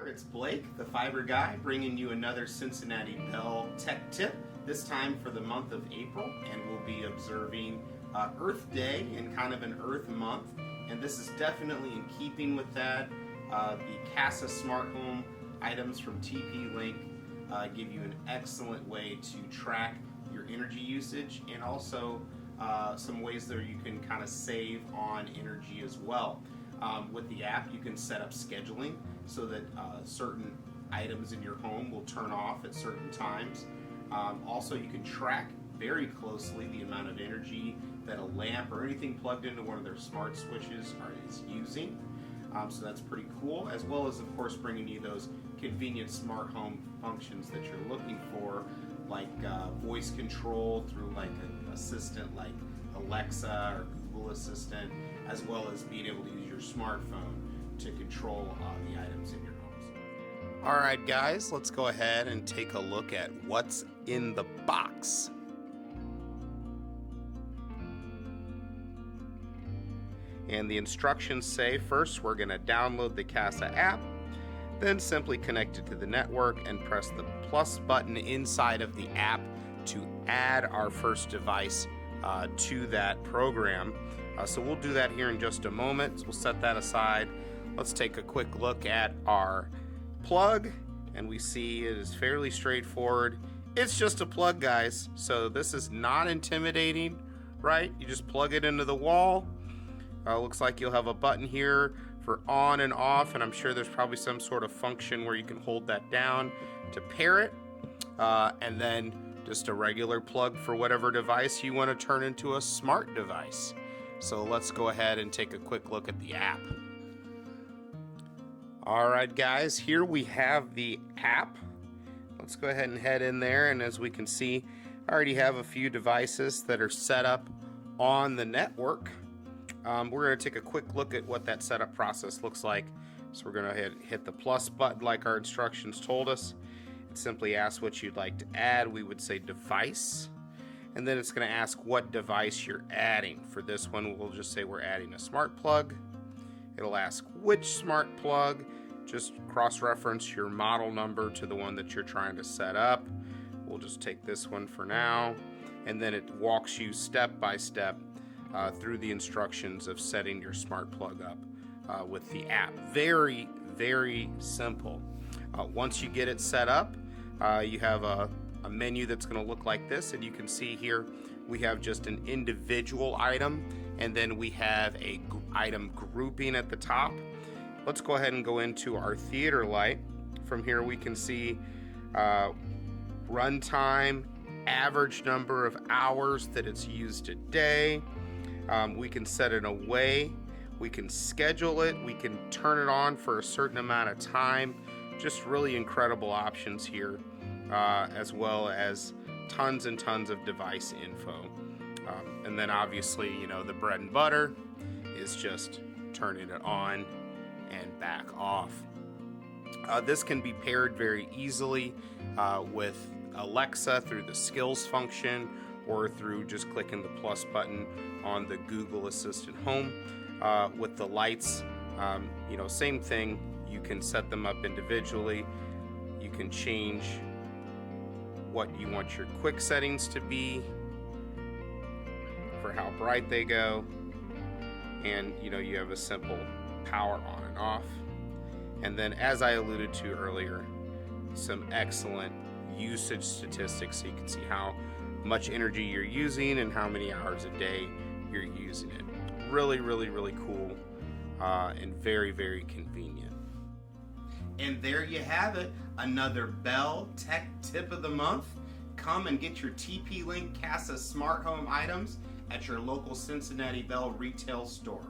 it's Blake, the fiber guy, bringing you another Cincinnati Bell tech tip, this time for the month of April, and we'll be observing Earth Day in kind of an Earth month, and this is definitely in keeping with that. The Kasa smart home items from TP-Link give you an excellent way to track your energy usage, and also some ways that you can kind of save on energy as well. With the app, you can set up scheduling so that certain items in your home will turn off at certain times. Also, you can track very closely the amount of energy that a lamp or anything plugged into one of their smart switches is using. So that's pretty cool, as well as, of course, bringing you those convenient smart home functions that you're looking for, like voice control through like an assistant like Alexa or Google Assistant, as well as being able to use your smartphone to control the items in your homes. All right, guys, let's go ahead and take a look at what's in the box. And the instructions say, first we're going to download the Kasa app, then simply connect it to the network and press the plus button inside of the app to add our first device to that program. So we'll do that here in just a moment. So we'll set that aside. Let's take a quick look at our plug, and we see it is fairly straightforward. It's just a plug, guys. So this is not intimidating, right? You just plug it into the wall. Looks like you'll have a button here for on and off, and I'm sure there's probably some sort of function where you can hold that down to pair it, and then just a regular plug for whatever device you want to turn into a smart device. So let's go ahead and take a quick look at the app. Alright guys, here we have the app. Let's go ahead and head in there, and as we can see, I already have a few devices that are set up on the network. We're going to take a quick look at what that setup process looks like. So we're going to hit the plus button like our instructions told us. It simply asks what you'd like to add. We would say device, and then it's going to ask what device you're adding. For this one, we'll just say we're adding a smart plug. It'll ask which smart plug. Just cross-reference your model number to the one that you're trying to set up. We'll just take this one for now, and then it walks you step by step through the instructions of setting your smart plug up with the app. Very, very simple. Once you get it set up, you have a menu that's going to look like this, and you can see here we have just an individual item, and then we have a item grouping at the top. Let's go ahead and go into our theater light. From here we can see runtime, average number of hours that it's used a day. We can set it away, we can schedule it, we can turn it on for a certain amount of time. Just really incredible options here, as well as tons and tons of device info. And then obviously, you know, the bread and butter is just turning it on and back off. This can be paired very easily with Alexa through the skills function, or through just clicking the plus button on the Google Assistant Home. With the lights, you know, same thing. You can set them up individually. You can change what you want your quick settings to be for how bright they go. And, you know, you have a simple power on and off. And then, as I alluded to earlier, some excellent usage statistics so you can see how much energy you're using and how many hours a day you're using it. Really, really, really cool and very, very convenient. And there you have it, another Bell Tech Tip of the Month. Come and get your TP-Link Kasa smart home items at your local Cincinnati Bell retail store.